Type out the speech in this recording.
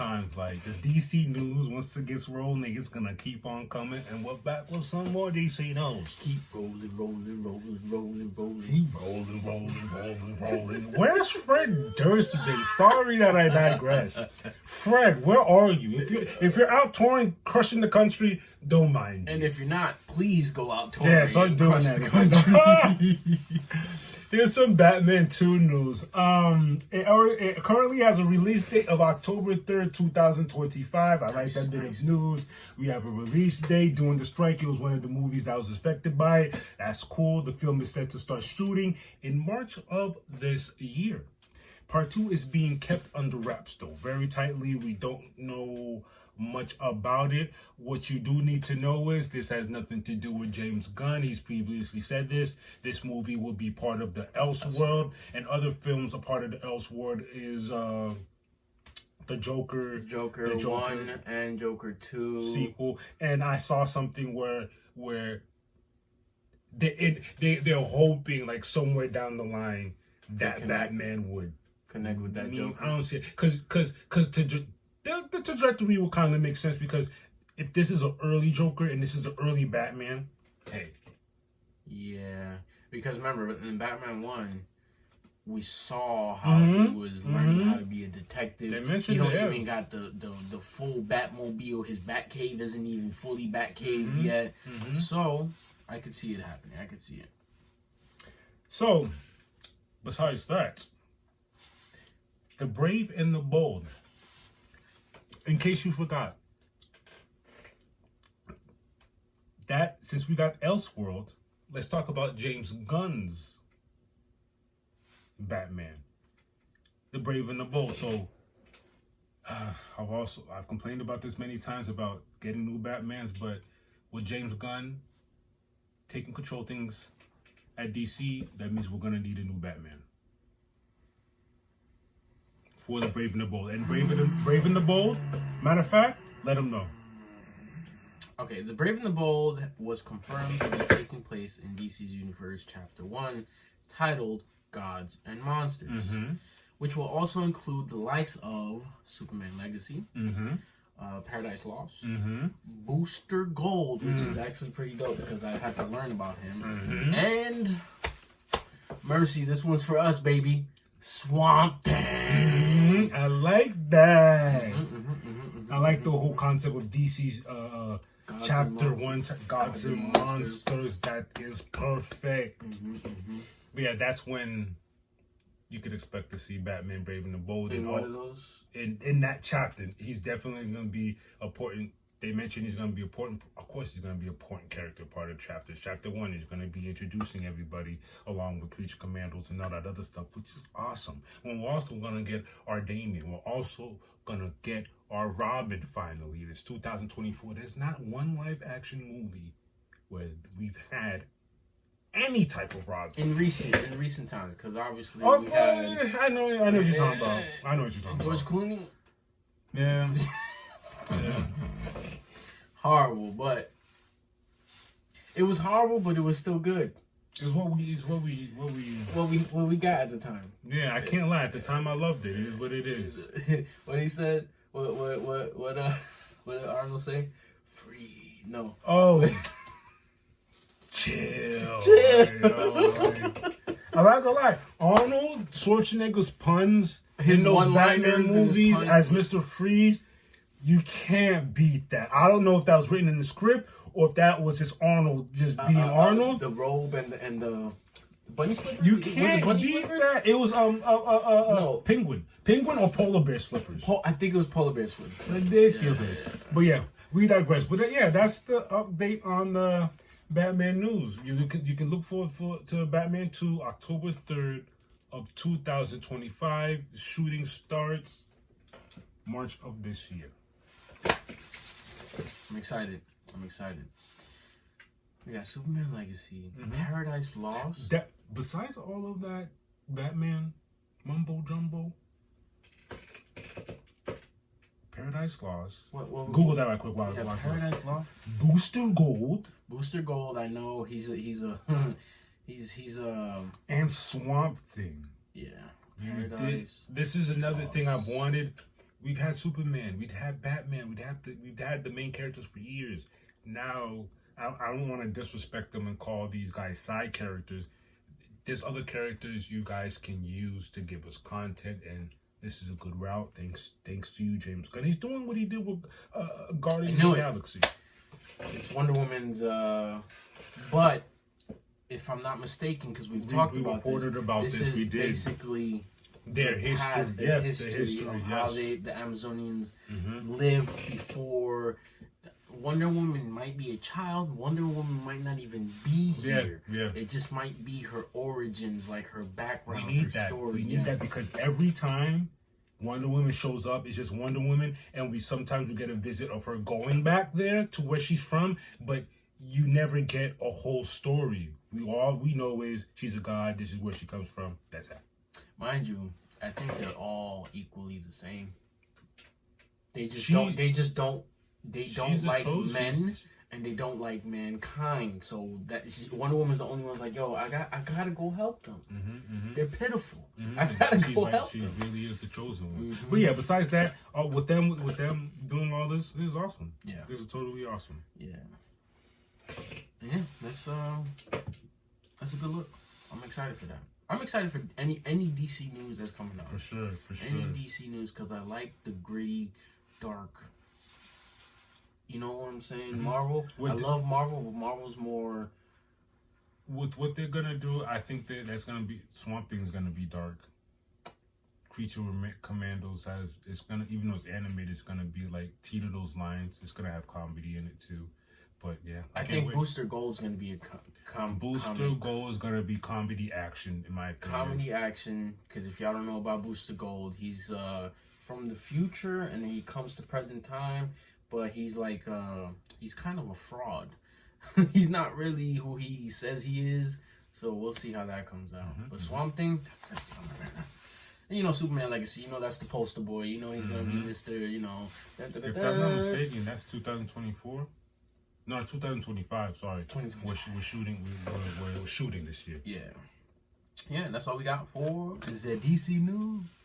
times. Like the DC news, once it gets rolling, it's gonna keep on coming. And we're back with some more DC news. Keep rolling, rolling, rolling, rolling, rolling. Keep rolling, rolling, rolling, rolling. Where's Fred Durst today? Sorry that I digress. Fred, where are you? If you're out touring, crushing the country, don't mind. And if you're not, please go out touring. Yeah, start doing crush that. the country. There's some Batman 2 news. It currently has a release date of October 3rd, 2025. I like that bit of news. We have a release date. During the strike, it was one of the movies that was affected by it. That's cool. The film is set to start shooting in March of this year. Part 2 is being kept under wraps, though, very tightly. We don't know much about it. What you do need to know is this has nothing to do with James Gunn. He's previously said this. This movie will be part of the Elseworld, and other films a part of the Elseworld is the Joker 1 and Joker 2 sequel. And I saw something where they're hoping like somewhere down the line that Batman would connect with that Joker. I don't see it because the trajectory will kind of make sense, because if this is an early Joker and this is an early Batman, hey. Yeah, because remember, in Batman 1, we saw how he was learning how to be a detective. They mentioned he don't even got the full Batmobile. His Batcave isn't even fully Batcaved yet. So, I could see it happening. I could see it. So, besides that, The Brave and the Bold. In case you forgot, that since we got Elseworld, let's talk about James Gunn's Batman, The Brave and the Bold. So I've complained about this many times about getting new Batmans, but with James Gunn taking control of things at DC, that means we're gonna need a new Batman for The Brave and the Bold. And Brave and the Bold, matter of fact, let them know. Okay, The Brave and the Bold was confirmed to be taking place in DC's Universe Chapter 1, titled Gods and Monsters, which will also include the likes of Superman Legacy, Paradise Lost, Booster Gold, which is actually pretty dope because I had to learn about him, and Mercy, this one's for us, baby, Swamp Thing. I like that. I like the whole concept of DC's Chapter 1, Gods and Monsters. That is perfect. But yeah, that's when you could expect to see Batman Brave and the Bold. In one of those? In that chapter, he's definitely going to be important. They mentioned he's going to be important. Of course, he's going to be an important character part of chapters. Chapter 1 is going to be introducing everybody along with Creature Commandos and all that other stuff, which is awesome. And we're also going to get our Damian. We're also going to get our Robin finally. It's 2024. There's not one live action movie where we've had any type of Robin in recent times, because obviously I know what you're talking about. I know what you're talking about. George Clooney. Yeah. Horrible, but it was horrible, but it was still good. It's what we got at the time. Yeah, I can't lie. At the time, I loved it. It is what it is. What he said. What did Arnold say? Free. No. Oh. Chill. I'm not gonna lie. Arnold Schwarzenegger's puns in those Batman movies as Mr. Freeze, you can't beat that. I don't know if that was written in the script or if that was just Arnold just being Arnold. The robe and the bunny slippers. You can't beat that. It was no. Penguin or polar bear slippers. I think it was polar bear slippers. Ridiculous. Yeah. But yeah, we digress. But yeah, that's the update on the Batman news. You can look forward to Batman 2 October 3rd of 2025. Shooting starts March of this year. I'm excited. We got Superman Legacy, Paradise Lost. That besides all of that Batman mumbo jumbo, Paradise Lost. What Google that right quick while I watch Paradise Lost. Booster Gold. I know he's a and Swamp Thing. Yeah. Paradise. This is another thing I've wanted. We've had Superman, we've had Batman, we've had the main characters for years. Now, I don't want to disrespect them and call these guys side characters. There's other characters you guys can use to give us content, and this is a good route. Thanks to you, James Gunn. He's doing what he did with Guardians of the Galaxy. It's Wonder Woman's, but if I'm not mistaken, because we talked about this, this is basically their history, the history of how the Amazonians lived before. Wonder Woman might be a child. Wonder Woman might not even be here. Yeah. It just might be her origins, like her background, we need her that. story. We need that because every time Wonder Woman shows up, it's just Wonder Woman, and we sometimes get a visit of her going back there to where she's from, but you never get a whole story. All we know is she's a god. This is where she comes from. That's it. Mind you, I think they're all equally the same. They just don't like men, and they don't like mankind. So that Wonder Woman's the only one like, yo, I gotta go help them. They're pitiful. I gotta go help them. She really is the chosen one. But yeah, besides that, with them doing all this is awesome. Yeah, this is totally awesome. Yeah, that's a good look. I'm excited for that. I'm excited for any DC news that's coming out. For sure. Any DC news, because I like the gritty, dark. You know what I'm saying? Marvel. I love Marvel, but Marvel's more. With what they're gonna do, I think that's gonna be Swamp Thing's gonna be dark. Creature Commandos it's gonna, even though it's animated, it's gonna be like teeter those lines. It's gonna have comedy in it too. But yeah, I think Booster Gold's gonna be a Booster Gold is gonna be comedy action, in my opinion. Comedy action, because if y'all don't know about Booster Gold, he's from the future and he comes to present time, but he's like he's kind of a fraud. He's not really who he says he is, so we'll see how that comes out. But Swamp Thing, that's gonna be coming. And you know, Superman Legacy, you know, that's the poster boy. You know, he's gonna be Mr. You know. If I'm not mistaken, that's 2024. No, it's 2025. Sorry, we're shooting. We're shooting this year. Yeah, and that's all we got for the DC news.